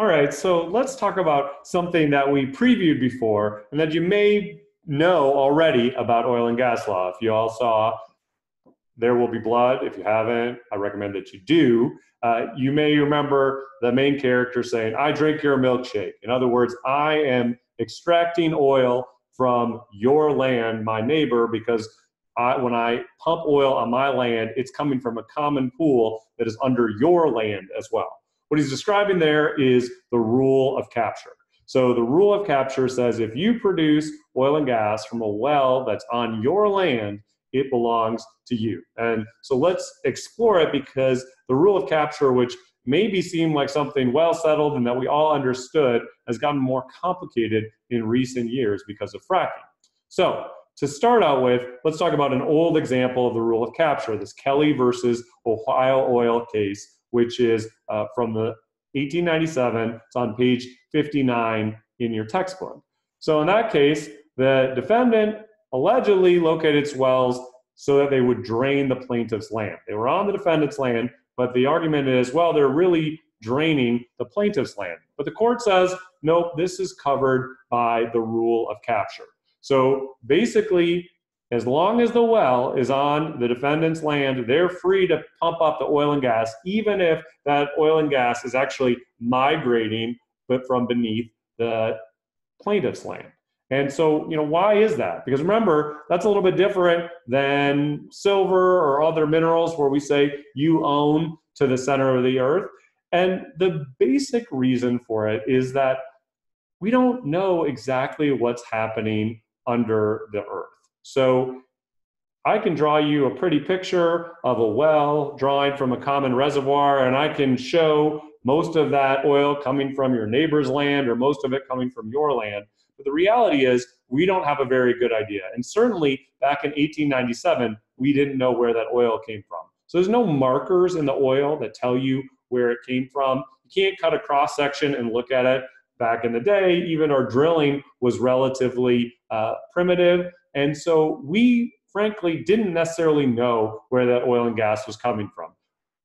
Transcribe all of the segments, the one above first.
All right, so let's talk about something that we previewed before and that you may know already about oil and gas law. If you all saw There Will Be Blood, if you haven't, I recommend that you do. You may remember the main character saying, I drink your milkshake. In other words, I am extracting oil from your land, my neighbor, because when I pump oil on my land, it's coming from a common pool that is under your land as well. What he's describing there is the rule of capture. So the rule of capture says if you produce oil and gas from a well that's on your land, it belongs to you. And so let's explore it, because the rule of capture, which maybe seemed like something well settled and that we all understood, has gotten more complicated in recent years because of fracking. So to start out with, let's talk about an old example of the rule of capture, this Kelly versus Ohio Oil case, which is from the 1897. It's on page 59 in your textbook. So in that case, the defendant allegedly located its wells so that they would drain the plaintiff's land. They were on the defendant's land, but the argument is, well, they're really draining the plaintiff's land. But the court says, nope, this is covered by the rule of capture. So basically, as long as the well is on the defendant's land, they're free to pump up the oil and gas, even if that oil and gas is actually migrating but from beneath the plaintiff's land. And so, why is that? Because remember, that's a little bit different than silver or other minerals where we say you own to the center of the earth. And the basic reason for it is that we don't know exactly what's happening under the earth. So I can draw you a pretty picture of a well drawing from a common reservoir, and I can show most of that oil coming from your neighbor's land or most of it coming from your land. But the reality is we don't have a very good idea. And certainly back in 1897, we didn't know where that oil came from. So there's no markers in the oil that tell you where it came from. You can't cut a cross section and look at it. Back in the day, even our drilling was relatively primitive. And so we frankly didn't necessarily know where that oil and gas was coming from.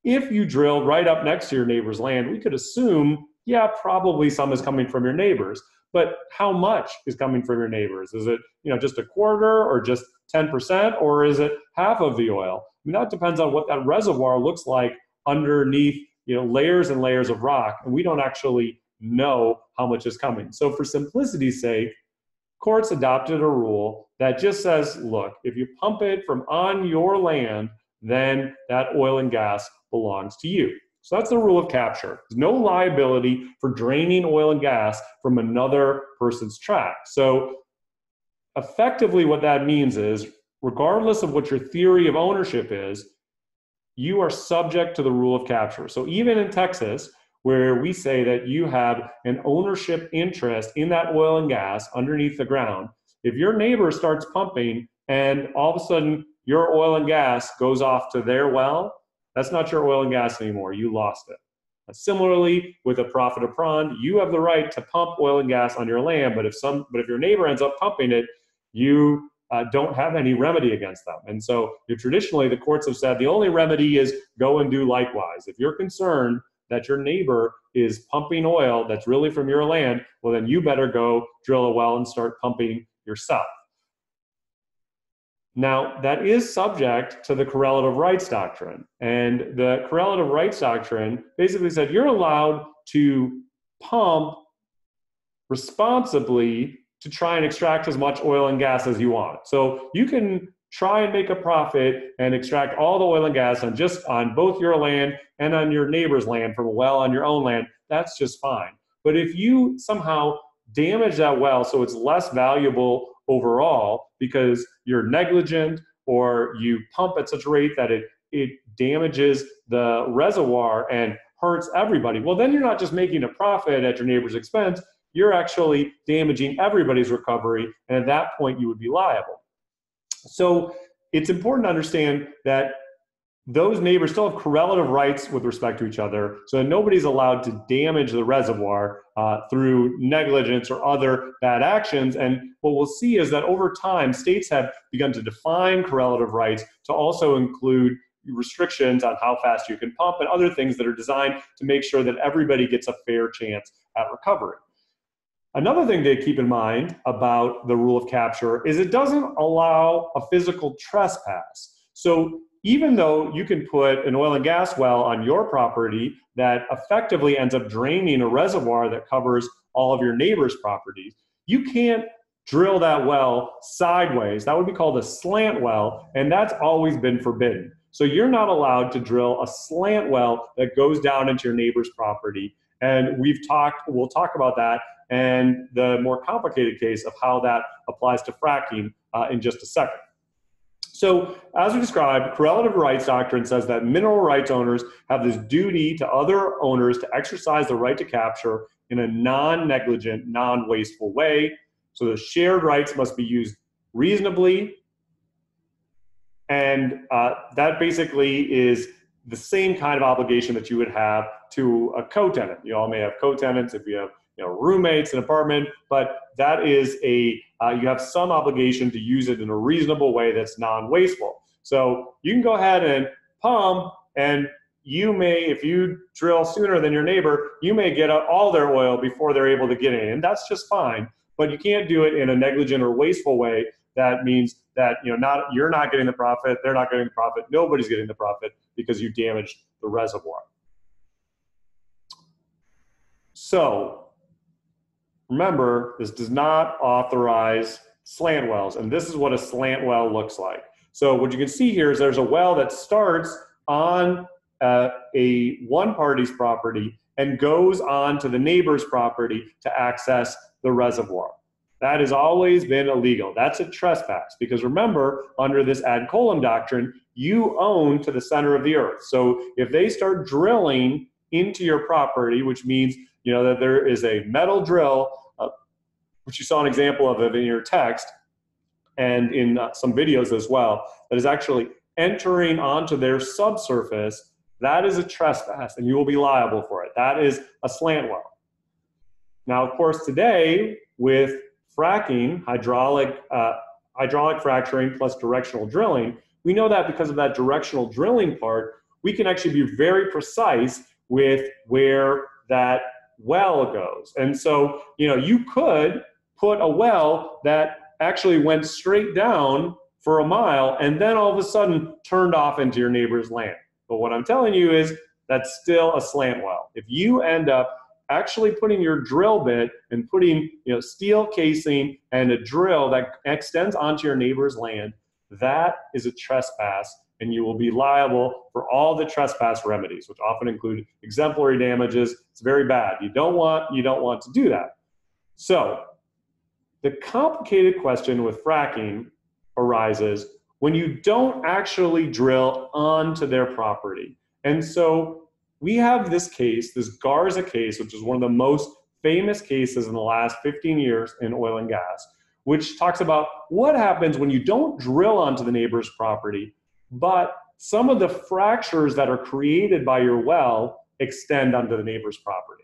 If you drilled right up next to your neighbor's land, we could assume, yeah, probably some is coming from your neighbors. But how much is coming from your neighbors? Is it, just a quarter or just 10%, or is it half of the oil? I mean, that depends on what that reservoir looks like underneath, layers and layers of rock, and we don't actually know how much is coming. So for simplicity's sake, courts adopted a rule that just says, look, if you pump it from on your land, then that oil and gas belongs to you. So that's the rule of capture. There's no liability for draining oil and gas from another person's tract. So effectively what that means is, regardless of what your theory of ownership is, you are subject to the rule of capture. So even in Texas, where we say that you have an ownership interest in that oil and gas underneath the ground, if your neighbor starts pumping and all of a sudden your oil and gas goes off to their well, that's not your oil and gas anymore. You lost it. Similarly, with a profit of pond, you have the right to pump oil and gas on your land, but if your neighbor ends up pumping it, you don't have any remedy against them. And so traditionally, the courts have said the only remedy is go and do likewise. If you're concerned that your neighbor is pumping oil that's really from your land, well, then you better go drill a well and start pumping yourself. Now, that is subject to the correlative rights doctrine. And the correlative rights doctrine basically said you're allowed to pump responsibly to try and extract as much oil and gas as you want. So you can try and make a profit and extract all the oil and gas on both your land and on your neighbor's land from a well on your own land. That's just fine. But if you somehow damage that well so it's less valuable overall because you're negligent or you pump at such a rate that it damages the reservoir and hurts everybody, well, then you're not just making a profit at your neighbor's expense, you're actually damaging everybody's recovery, and at that point you would be liable. So it's important to understand that those neighbors still have correlative rights with respect to each other, so that nobody's allowed to damage the reservoir through negligence or other bad actions. And what we'll see is that over time, states have begun to define correlative rights to also include restrictions on how fast you can pump and other things that are designed to make sure that everybody gets a fair chance at recovery. Another thing to keep in mind about the rule of capture is it doesn't allow a physical trespass. So even though you can put an oil and gas well on your property that effectively ends up draining a reservoir that covers all of your neighbor's properties, you can't drill that well sideways. That would be called a slant well, and that's always been forbidden. So you're not allowed to drill a slant well that goes down into your neighbor's property. And we'll talk about that and the more complicated case of how that applies to fracking in just a second. So as we described, correlative rights doctrine says that mineral rights owners have this duty to other owners to exercise the right to capture in a non-negligent, non-wasteful way. So the shared rights must be used reasonably. And that basically is the same kind of obligation that you would have to a co-tenant. You all may have co-tenants if you have roommates, an apartment, but that is you have some obligation to use it in a reasonable way that's non-wasteful. So you can go ahead and pump, and you may, if you drill sooner than your neighbor, you may get all their oil before they're able to get in, and that's just fine. But you can't do it in a negligent or wasteful way. That means that you're not getting the profit, they're not getting the profit, nobody's getting the profit because you damaged the reservoir. So remember, this does not authorize slant wells, and this is what a slant well looks like. So what you can see here is there's a well that starts on a one party's property and goes on to the neighbor's property to access the reservoir. That has always been illegal. That's a trespass because remember, under this ad coelum doctrine, you own to the center of the earth. So if they start drilling into your property, which means that there is a metal drill, which you saw an example of it in your text and in some videos as well, that is actually entering onto their subsurface, that is a trespass and you will be liable for it. That is a slant well. Now, of course, today with fracking, hydraulic fracturing plus directional drilling, we know that because of that directional drilling part, we can actually be very precise with where that well goes. And so, you could put a well that actually went straight down for a mile and then all of a sudden turned off into your neighbor's land. But what I'm telling you is that's still a slant well. If you end up actually putting your drill bit and putting steel casing and a drill that extends onto your neighbor's land, that is a trespass, and you will be liable for all the trespass remedies, which often include exemplary damages. It's very bad. You don't want to do that. So the complicated question with fracking arises when you don't actually drill onto their property. And so we have this case, this Garza case, which is one of the most famous cases in the last 15 years in oil and gas, which talks about what happens when you don't drill onto the neighbor's property, but some of the fractures that are created by your well extend onto the neighbor's property.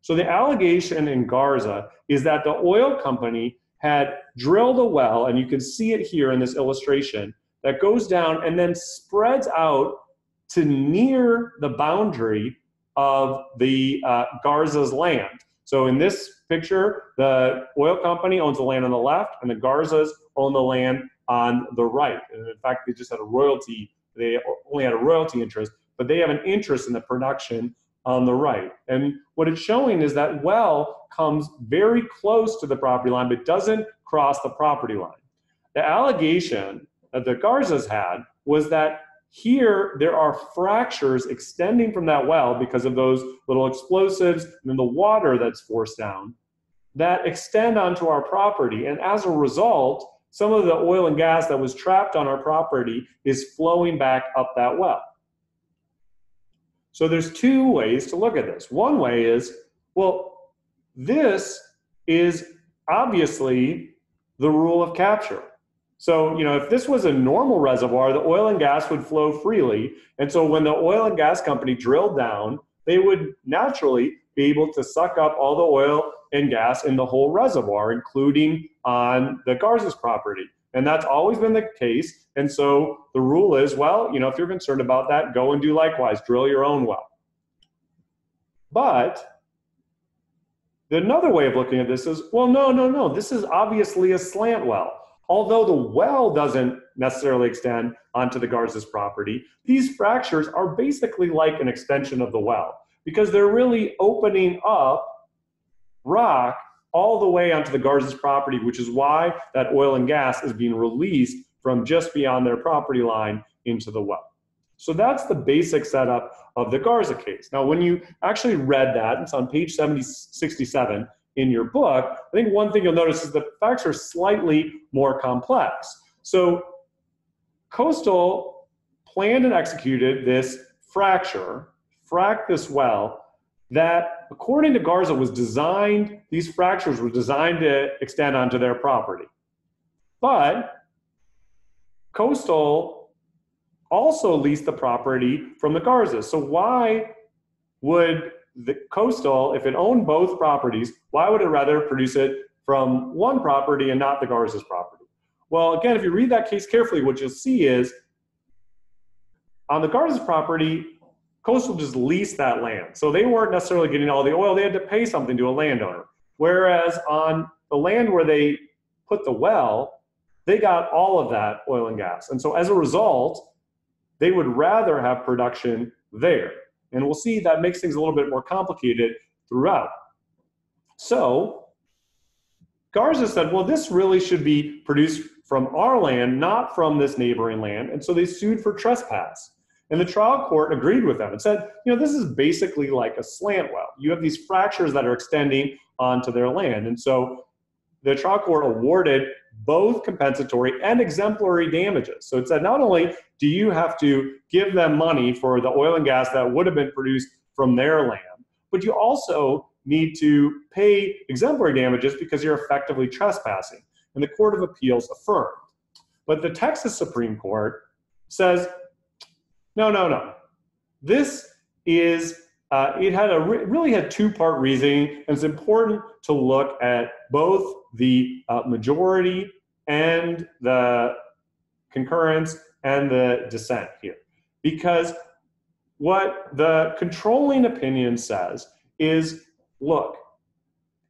So the allegation in Garza is that the oil company had drilled a well, and you can see it here in this illustration, that goes down and then spreads out to near the boundary of the Garza's land. So in this picture, the oil company owns the land on the left and the Garzas own the land on the right. And in fact, they just had they only had a royalty interest, but they have an interest in the production on the right. And what it's showing is that well comes very close to the property line, but doesn't cross the property line. The allegation that the Garzas had was that here, there are fractures extending from that well because of those little explosives and then the water that's forced down that extend onto our property. And as a result, some of the oil and gas that was trapped on our property is flowing back up that well. So there's two ways to look at this. One way is, well, this is obviously the rule of capture. So, if this was a normal reservoir, the oil and gas would flow freely. And so when the oil and gas company drilled down, they would naturally be able to suck up all the oil and gas in the whole reservoir, including on the Garza's property. And that's always been the case. And so the rule is, well, if you're concerned about that, go and do likewise, drill your own well. But another way of looking at this is, well, no, this is obviously a slant well. Although the well doesn't necessarily extend onto the Garza's property, these fractures are basically like an extension of the well because they're really opening up rock all the way onto the Garza's property, which is why that oil and gas is being released from just beyond their property line into the well. So that's the basic setup of the Garza case. Now, when you actually read that, it's on page 67 in your book, I think one thing you'll notice is the facts are slightly more complex. So Coastal planned and executed this fracture, fracked this well, that according to Garza was designed, these fractures were designed to extend onto their property. But Coastal also leased the property from the Garzas. So why would the Coastal, if it owned both properties, why would it rather produce it from one property and not the Garza's property? Well, again, if you read that case carefully, what you'll see is on the Garza's property, Coastal just leased that land. So they weren't necessarily getting all the oil. They had to pay something to a landowner. Whereas on the land where they put the well, they got all of that oil and gas. And so as a result, they would rather have production there. And we'll see that makes things a little bit more complicated throughout. So Garza said, well, this really should be produced from our land, not from this neighboring land. And so they sued for trespass. And the trial court agreed with them and said, this is basically like a slant well. You have these fractures that are extending onto their land. And so the trial court awarded both compensatory and exemplary damages. So it said, not only do you have to give them money for the oil and gas that would have been produced from their land, but you also need to pay exemplary damages because you're effectively trespassing. And the Court of Appeals affirmed. But the Texas Supreme Court says, no. This is, really had two-part reasoning, and it's important to look at both the majority and the concurrence and the dissent here. Because what the controlling opinion says is, look,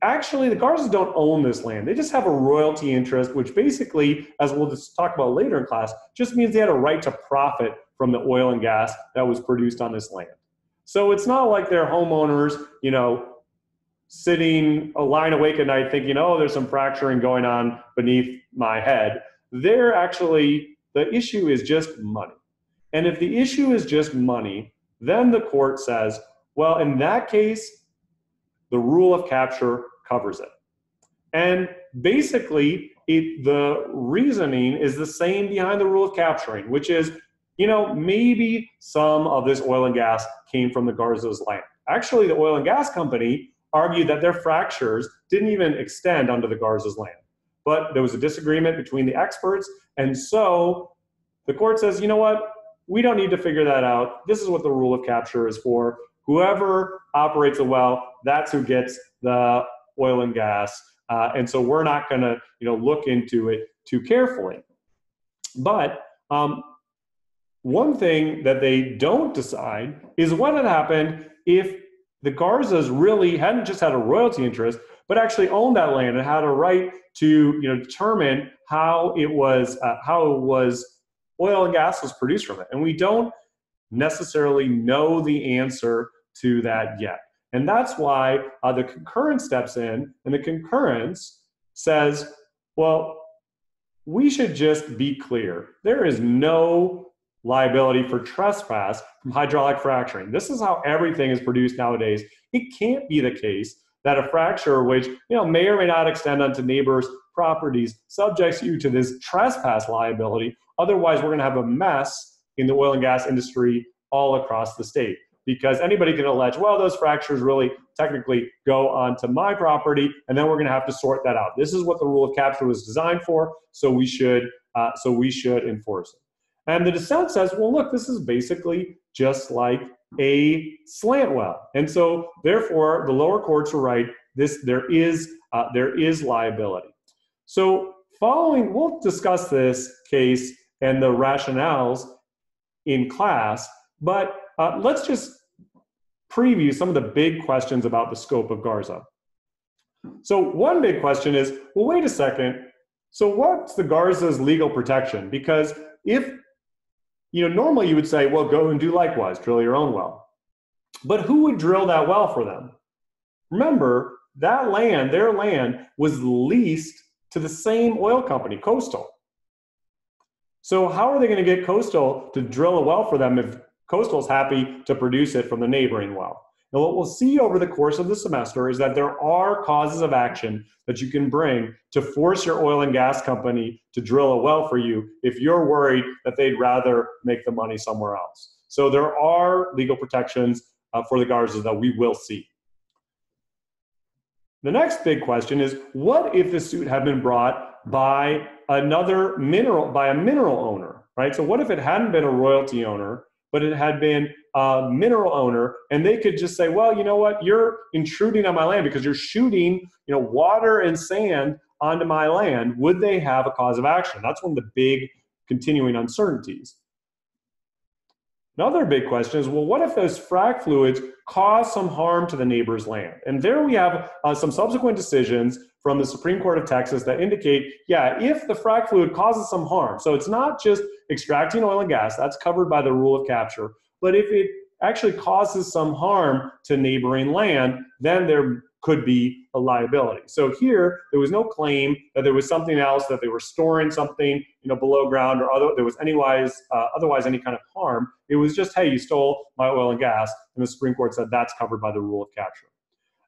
actually the Garzas don't own this land. They just have a royalty interest, which basically, as we'll just talk about later in class, just means they had a right to profit from the oil and gas that was produced on this land. So it's not like they're homeowners, sitting a line awake at night thinking, oh, there's some fracturing going on beneath my head. They're actually, the issue is just money. And if the issue is just money, then the court says, well, in that case, the rule of capture covers it. And basically, the reasoning is the same behind the rule of capturing, which is, maybe some of this oil and gas came from the Garza's land. Actually, the oil and gas company argued that their fractures didn't even extend onto the Garza's land. But there was a disagreement between the experts, and so the court says, you know what? We don't need to figure that out. This is what the rule of capture is for. Whoever operates a well, that's who gets the oil and gas. And so we're not going to, look into it too carefully. But one thing that they don't decide is what had happened if the Garzas really hadn't just had a royalty interest, but actually owned that land and had a right to, determine how it was oil and gas was produced from it. And we don't necessarily know the answer to that yet. And that's why the concurrence steps in, and the concurrence says, well, we should just be clear. There is no liability for trespass from hydraulic fracturing. This is how everything is produced nowadays. It can't be the case that a fracture, which may or may not extend onto neighbors' properties, subjects you to this trespass liability. Otherwise, we're going to have a mess in the oil and gas industry all across the state. Because anybody can allege, well, those fractures really technically go onto my property, and then we're going to have to sort that out. This is what the rule of capture was designed for, so we should enforce it. And the dissent says, well, look, this is basically just like a slant well. And so therefore, the lower courts are right. There is liability. So we'll discuss this case and the rationales in class, but let's just preview some of the big questions about the scope of Garza. So one big question is, well, wait a second. So what's the Garza's legal protection? Because if, normally you would say, well, go and do likewise, drill your own well. But who would drill that well for them? Remember, that land, their land, was leased to the same oil company, Coastal. So how are they going to get Coastal to drill a well for them if Coastal's happy to produce it from the neighboring well? Now, what we'll see over the course of the semester is that there are causes of action that you can bring to force your oil and gas company to drill a well for you if you're worried that they'd rather make the money somewhere else. So there are legal protections for the Garzas that we will see. The next big question is, what if the suit had been brought by a mineral owner, right? So what if it hadn't been a royalty owner, but it had been a mineral owner, and they could just say, well, you know what, you're intruding on my land because you're shooting, water and sand onto my land. Would they have a cause of action? That's one of the big continuing uncertainties. Another big question is, well, what if those frac fluids cause some harm to the neighbor's land? And there we have some subsequent decisions from the Supreme Court of Texas that indicate, yeah, if the frac fluid causes some harm, so it's not just extracting oil and gas, that's covered by the rule of capture, but if it actually causes some harm to neighboring land, then there could be a liability. So here, there was no claim that there was something else, that they were storing something, below ground, or there was otherwise any kind of harm. It was just, hey, you stole my oil and gas, and the Supreme Court said that's covered by the rule of capture.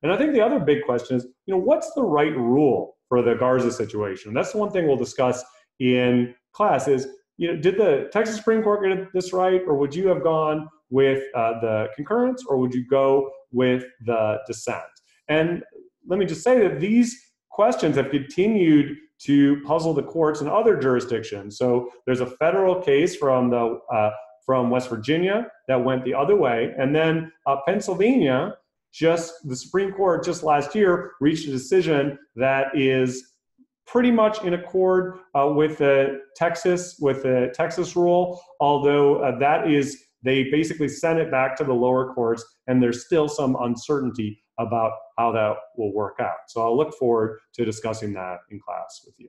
And I think the other big question is, what's the right rule for the Garza situation? That's the one thing we'll discuss in class is, did the Texas Supreme Court get this right, or would you have gone with the concurrence, or would you go with the dissent? And let me just say that these questions have continued to puzzle the courts in other jurisdictions. So there's a federal case from West Virginia that went the other way, and then Pennsylvania, the Supreme Court just last year reached a decision that is pretty much in accord with the Texas rule, although they basically sent it back to the lower courts, and there's still some uncertainty about how that will work out. So I'll look forward to discussing that in class with you.